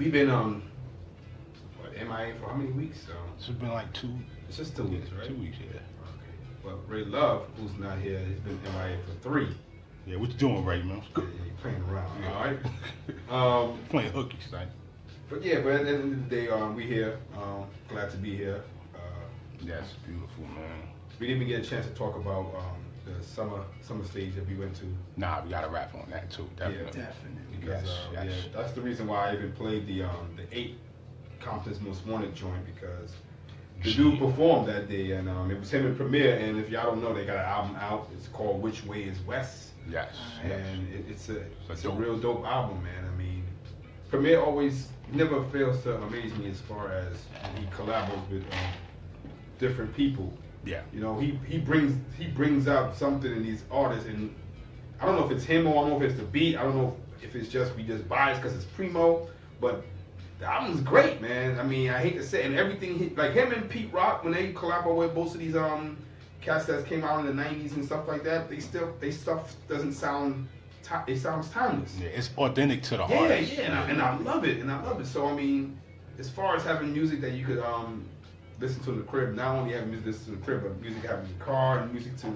We've been MIA for how many weeks? It's been like two. It's just 2 weeks, right? 2 weeks, yeah. Okay. But Ray Love, who's not here, he's been MIA for 3. Yeah, what you doing, Ray, man? Yeah, you're playing around, Yeah. all right? Playing hooky, right? But yeah, but at the end of the day, we here. Glad to be here. That's beautiful, man. We didn't even get a chance to talk about the summer stage that we went to. Nah, we got to rap on that too, definitely. Yeah, Definitely. because Yes. yeah, that's the reason why I even played the 8 Compton's Most Wanted joint, because the dude performed that day, and it was him and Premier. And if y'all don't know, they got an album out. It's called Which Way Is West. Yes. And it's a dope. real dope album, man. I mean, Premier always never fails to amaze me as far as when he collaborates with different people. Yeah. You know, he brings out something in these artists, and I don't know if it's him or I don't know if it's the beat. I don't know if it's just we just biased because it's Primo, but the album's great, man. I mean, I hate to say it, and everything like him and Pete Rock, when they collaborate with most of these cats that came out in the '90s and stuff like that, they stuff doesn't sound. It sounds timeless. Yeah, it's authentic to the artist. Yeah, and I love it, So I mean, as far as having music that you could listen to in the crib, not only having music to listen to in the crib, but music having in the car and music to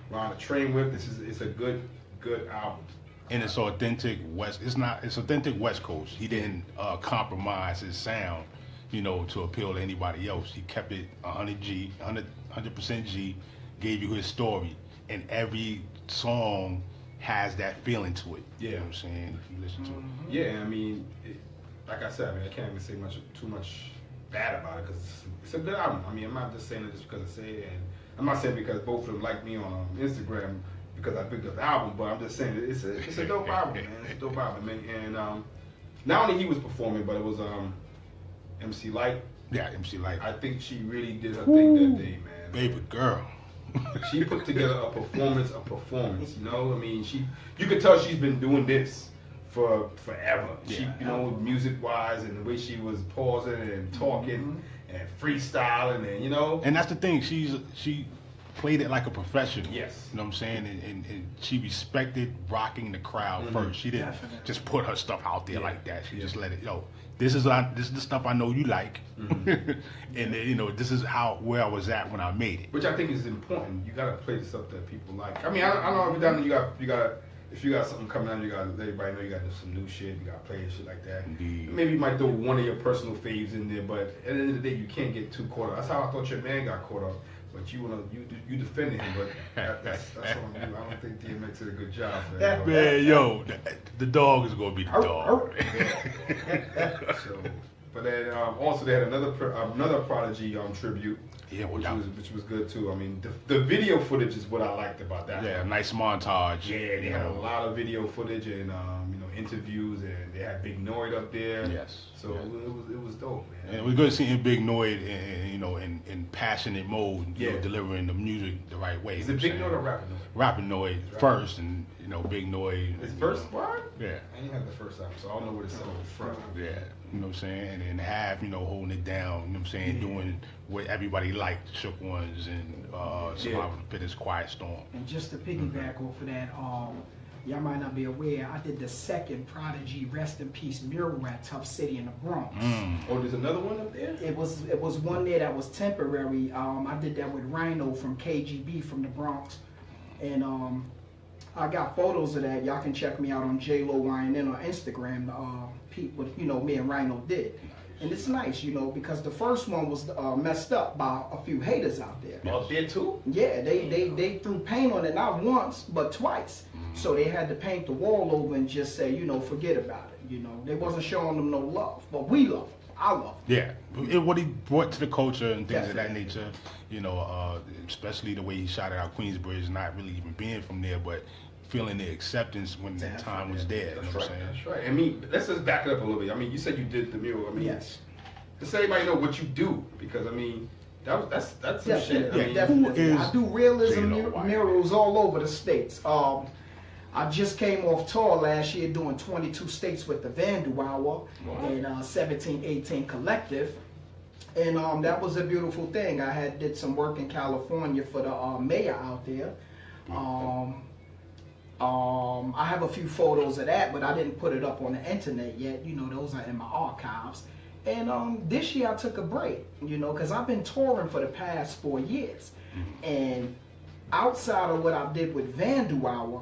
ride a train with. It's a good album. And it's authentic West. It's authentic West Coast. He didn't compromise his sound, to appeal to anybody else. He kept it 100% G. Gave you his story, and every song has that feeling to it. Yeah. You know what I'm saying? If you listen to it. Yeah, I mean, like I said, I can't even say too much bad about it, because it's a good album. I mean, I'm not just saying it just because I say it, and I'm not saying because both of them like me on Instagram because I picked up the album, but I'm just saying it's a dope album, man. It's a dope album, man. And not only he was performing, but it was MC Light. Yeah, MC Light. I think she really did her thing that day, man. Baby girl. She put together a performance. You know, I mean, you could tell she's been doing this for forever. Yeah. She, music wise, and the way she was pausing and talking and freestyling, and And that's the thing. She played it like a professional. Yes. You know what I'm saying? And she respected rocking the crowd first. She didn't just put her stuff out there like that. She just let it, this is the stuff I know you like. And then, this is where I was at when I made it. Which I think is important. You gotta play the stuff that people like. I mean, I know every time you got if you got something coming out, you gotta let everybody know you gotta do some new shit. You gotta play and shit like that. Indeed. Maybe you might throw one of your personal faves in there, but at the end of the day, you can't get too caught up. That's how I thought your man got caught up. But you defended him, but that's on you. I don't think DMX did a good job. Man, the dog is gonna be the dog. So, but then also they had another Prodigy tribute. Yeah, which was good too. I mean, the video footage is what I liked about that. Yeah, nice montage. Yeah, they had a lot of video footage and interviews, and they had Big Noid up there. Yes. So it was dope, man. And it was good seeing Big Noid in passionate mode, delivering the music the right way. Is it Big Noid or Rapping Noid? Rapping Noid first, and Big Noid. His first what? Yeah. I didn't have the first album, so I don't know where the song was from. Yeah, you know what I'm saying? And then Half, holding it down, you know what I'm saying? Doing what everybody liked, Shook Ones and Survival of the Fittest, Quiet Storm. And just to piggyback off of that, y'all might not be aware, I did the second Prodigy Rest in Peace mural at Tough City in the Bronx. Oh, there's another one up there? It was one there that was temporary. I did that with Rhino from KGB from the Bronx. And I got photos of that. Y'all can check me out on JayLo YNN on Instagram. What me and Rhino did. And it's nice, because the first one was messed up by a few haters out there. Oh, there too? Yeah, they threw paint on it, not once, but twice. So they had to paint the wall over and just say, forget about it. They wasn't showing them no love, but we love them. I love them. Yeah, what he brought to the culture and things of that nature, especially the way he shot it out Queensbridge, not really even being from there, but feeling the acceptance when the time was there. That's you know what I'm saying? That's right. I mean, let's just back it up a little bit. I mean, you said you did the mural. I mean, yes. Just let everybody know what you do, because I mean, that's some shit. Yeah, I mean, definitely. I do realism JayLo murals all over the states. I just came off tour last year doing 22 states with the Vandal Hour and 1718 Collective. And that was a beautiful thing. I did some work in California for the mayor out there. I have a few photos of that, but I didn't put it up on the internet yet. You know, those are in my archives. And this year I took a break, you know, because I've been touring for the past 4 years. And outside of what I did with Vandal Hour,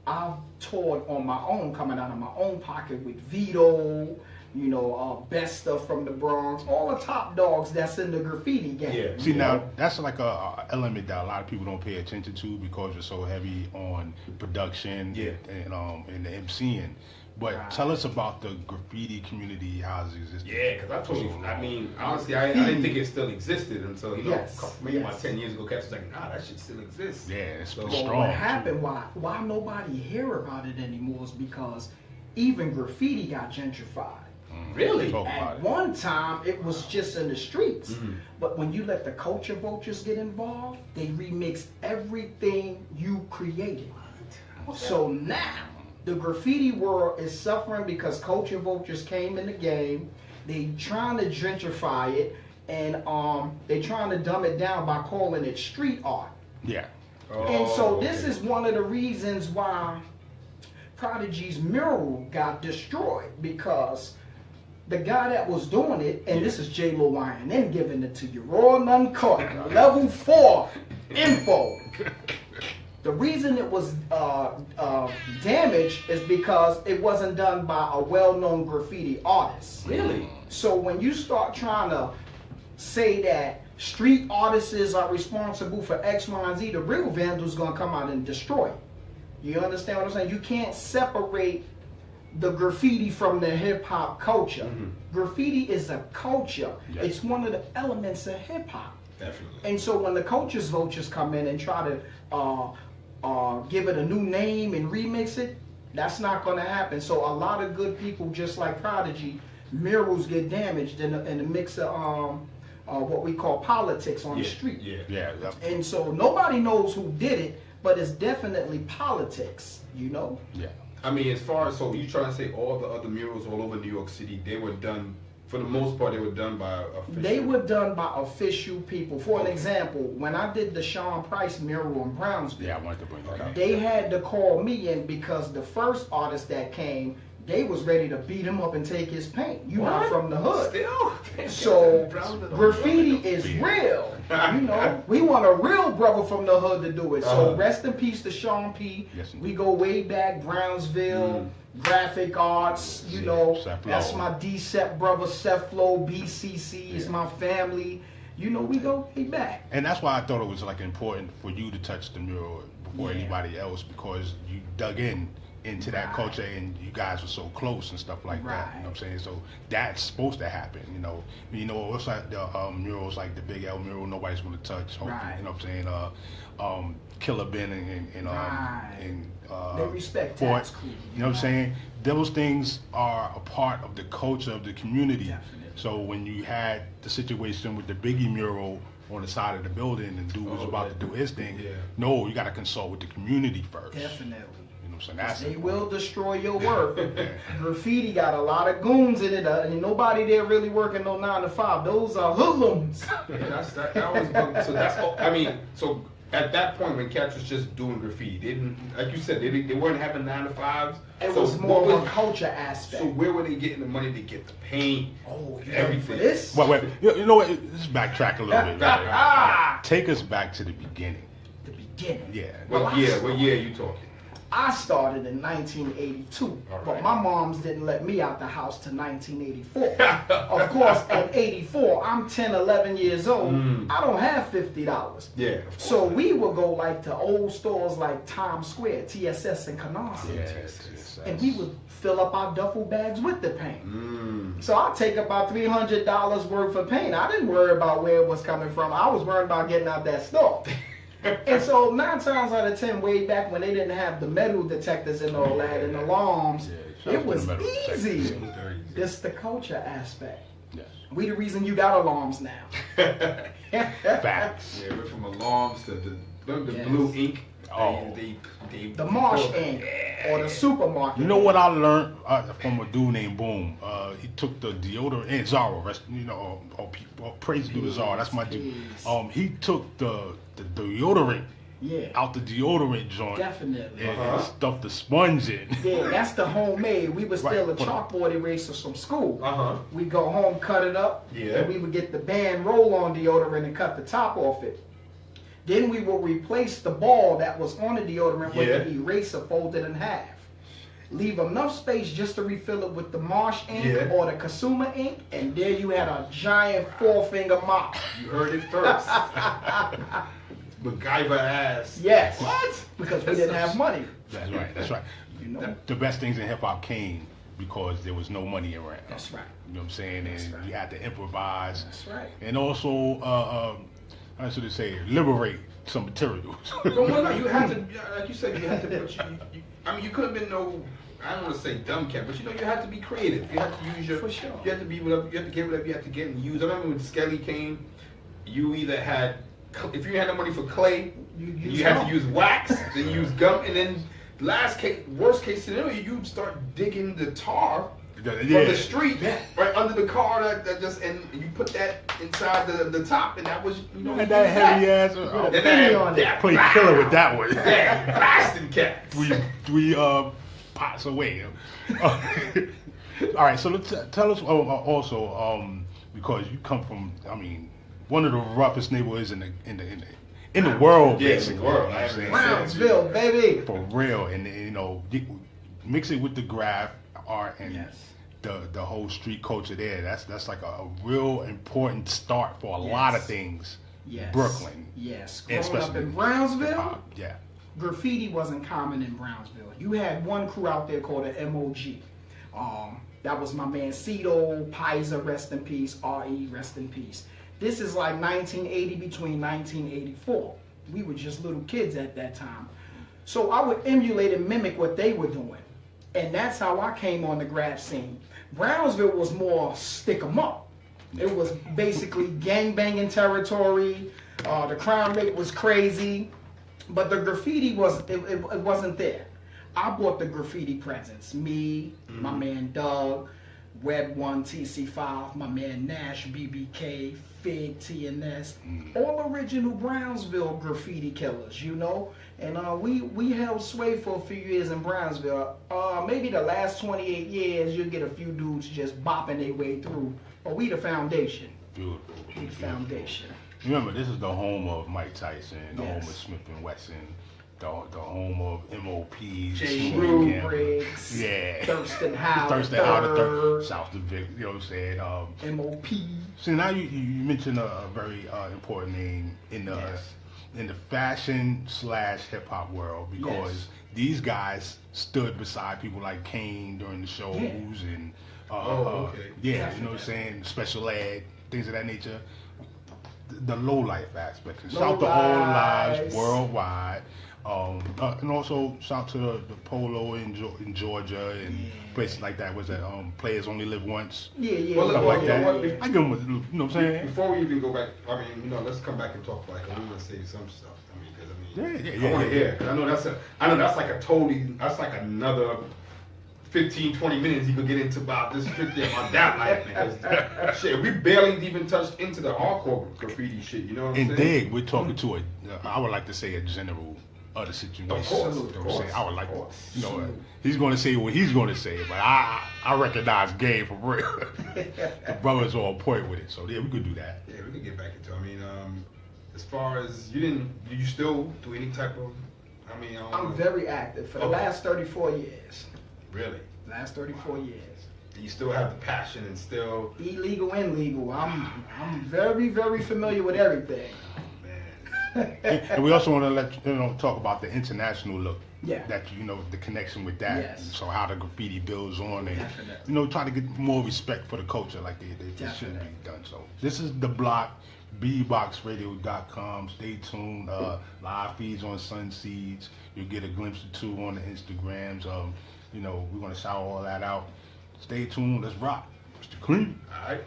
I've toured on my own, coming out of my own pocket with Vito, you know, best stuff from the Bronx, all the top dogs that's in the graffiti game. Yeah. See, now that's like a element that a lot of people don't pay attention to because you're so heavy on production and the MCing. But tell us about the graffiti community, how it exists. Yeah, because I told you, I mean, honestly, I didn't think it still existed until, you know, maybe about 10 years ago, Cats was like, nah, that shit still exists. Yeah, it's so strong. What happened, why nobody hear about it anymore is because even graffiti got gentrified. Really? At one time, it was just in the streets. But when you let the culture vultures get involved, they remix everything you created. So now, the graffiti world is suffering because culture vultures came in the game. They trying to gentrify it, and they trying to dumb it down by calling it street art. Yeah. And so this is one of the reasons why Prodigy's mural got destroyed, because the guy that was doing it, and this is JayLo YNN giving it to you, raw and uncut, level 4 info. The reason it was damaged is because it wasn't done by a well-known graffiti artist. Really? So when you start trying to say that street artists are responsible for X, Y, and Z, the real vandal's gonna come out and destroy it. You understand what I'm saying? You can't separate the graffiti from the hip-hop culture. Graffiti is a culture. Yes. It's one of the elements of hip-hop. Definitely. And so when the culture's vultures come in and try to give it a new name and remix it, that's not going to happen. So a lot of good people, just like Prodigy, murals get damaged in the mix of what we call politics on the street. Yeah. And so nobody knows who did it, but it's definitely politics, you know? Yeah. I mean, as far as, so you trying to say all the other murals all over New York City, they were done, for the most part, they were done by official? They were done by official people. For an example, when I did the Sean Price mural in Brownsville, Yeah, I wanted to bring that up. they had to call me in because the first artist that came, they was ready to beat him up and take his paint. You not from the hood. Still? So graffiti is real. You know, we want a real brother from the hood to do it. So rest in peace to Sean P. Yes, We go way back, Brownsville, graphic arts, you know. That's my D-Sep brother, Seth Flow, BCC is my family. You know, we go way back. And that's why I thought it was like important for you to touch the mural before anybody else, because you dug into that culture and you guys were so close and stuff like that. You know what I'm saying? So that's supposed to happen, you know. It's like the murals like the Big L mural, nobody's gonna touch, hopefully, you know what I'm saying? Killer Ben and they respect Fort, that's cool. you know what I'm saying? Those things are a part of the culture of the community. Definitely. So when you had the situation with the Biggie mural on the side of the building and dude was about to do his thing, no, you got to consult with the community first. Definitely. You know what I'm saying? That's they will destroy your work. Graffiti got a lot of goons in it, and nobody there really working no 9 to 5. Those are hoodlums. That was, so that's, I mean, so at that point when cats was just doing graffiti, they didn't, like you said, they weren't having 9 to 5s. It was more of a culture aspect. So where were they getting the money to get the paint? Oh, everything. For this? Wait. You know what? Let's backtrack a little bit. Right? Take us back to the beginning. The beginning. Yeah. What year are you talking? I started in 1982, but my moms didn't let me out the house till 1984. Of course, at 84, I'm 10, 11 years old. I don't have $50. Yeah. So we would go like to old stores like Times Square, TSS and Canarsie. Yes. And we would fill up our duffel bags with the paint. So I'd take about $300 worth of paint. I didn't worry about where it was coming from. I was worried about getting out that store. And so 9 times out of 10, way back when they didn't have the metal detectors and all that and alarms, it was easy. It's the culture aspect. Yes. We the reason you got alarms now. Facts. Yeah, we're from alarms to the blue ink. The Marsh ink or the supermarket. You know what I learned from a dude named Boom? He took the deodorant and Zara. Praise to the Zara. That's my dude. He took the deodorant Yeah. out the deodorant joint. Definitely. And stuff the sponge in. Yeah, that's the homemade. We would steal a chalkboard eraser from school. We go home, cut it up, and we would get the band roll-on deodorant and cut the top off it. Then we will replace the ball that was on the deodorant with the eraser folded in half. Leave enough space just to refill it with the Marsh ink or the Kasuma ink, and there you had a giant 4-finger mop. You heard it first. MacGyver ass. Yes. What? Because we didn't have money. That's right. That's right. You know? The best things in hip hop came because there was no money around. That's right. You know what I'm saying? And you had to improvise. That's right. And also, how should I say, liberate some materials. No, you had to, like you said, you had to put I mean, you could have been I don't want to say dumb cat, but you had to be creative. You had to use your, For sure. You had to be whatever, you had to get whatever you had to get and use. I remember when Skelly came, you either had, if you had no money for clay, you had to use wax, then use gum, and then worst case scenario, you'd start digging the tar from the street right under the car that just, and you put that inside the top, and that was, and that heavy ass. Play killer with that one. Yeah, blasting cats. Three pots away. All right, so let's tell us also because you come from, I mean, one of the roughest neighborhoods in the world, basically. In the world. Brownsville, baby. For real, and mix it with the graph art and the whole street culture there. That's like a real important start for a lot of things. Yes. Brooklyn. Yes. Growing up in Brownsville, yeah. Graffiti wasn't common in Brownsville. You had one crew out there called the MOG. That was my man Cito, Pizer, rest in peace, RE, rest in peace. This is like 1980 between 1984. We were just little kids at that time. So I would emulate and mimic what they were doing. And that's how I came on the graph scene. Brownsville was more stick 'em up. It was basically gangbanging territory. The crime rate was crazy. But the graffiti it wasn't there. I bought the graffiti presence. Me, my man Doug, Web 1, TC5, my man Nash, BBK, Fig, TNS, all original Brownsville graffiti killers, And we held sway for a few years in Brownsville. Maybe the last 28 years, you'll get a few dudes just bopping their way through. But we the foundation. Beautiful. We the foundation. Remember, this is the home of Mike Tyson, the home of Smith & Wesson, the home of MOPs, J. Rue Briggs, Thurston Howard, South Division, you know what I'm saying? MOP. So now you mentioned a very important name in the fashion / hip hop world because these guys stood beside people like Kane during the shows and you know what I'm saying, special ed, things of that nature. The low life aspect. Shout to all lives worldwide. And also shout to the Polo in Georgia and places like that. Was that Players Only Live Once? Stuff like that. I give them, you know what I'm saying? Before we even go back, I mean, let's come back and talk like we want to say some stuff. I mean, because I want to hear. Cause I know that's like another 15, 20 minutes you could get into about this strictly about that life, because shit, we barely even touched into the hardcore graffiti shit, you know what I'm saying? And Dig, we're talking to I would like to say a general of the situation. Of course, I would like to, he's going to say what he's going to say, but I recognize game for real. The brothers are on point with it, so yeah, we could do that. Yeah, we could get back into it. I mean, as far as you still do any type of, I'm very active for the last 34 years. Really? Last 34 years. And you still have the passion and still... Illegal and legal. I'm very, very familiar with everything. Man. And we also want to let talk about the international look. Yeah. That, the connection with that. Yes. So how the graffiti builds on and, try to get more respect for the culture like they should be done. So this is The Block, bboxradio.com. Stay tuned. Live feeds on Sunseeds. You'll get a glimpse or two on the Instagrams. We're going to shout all that out. Stay tuned. Let's rock. Mr. Clean. All right.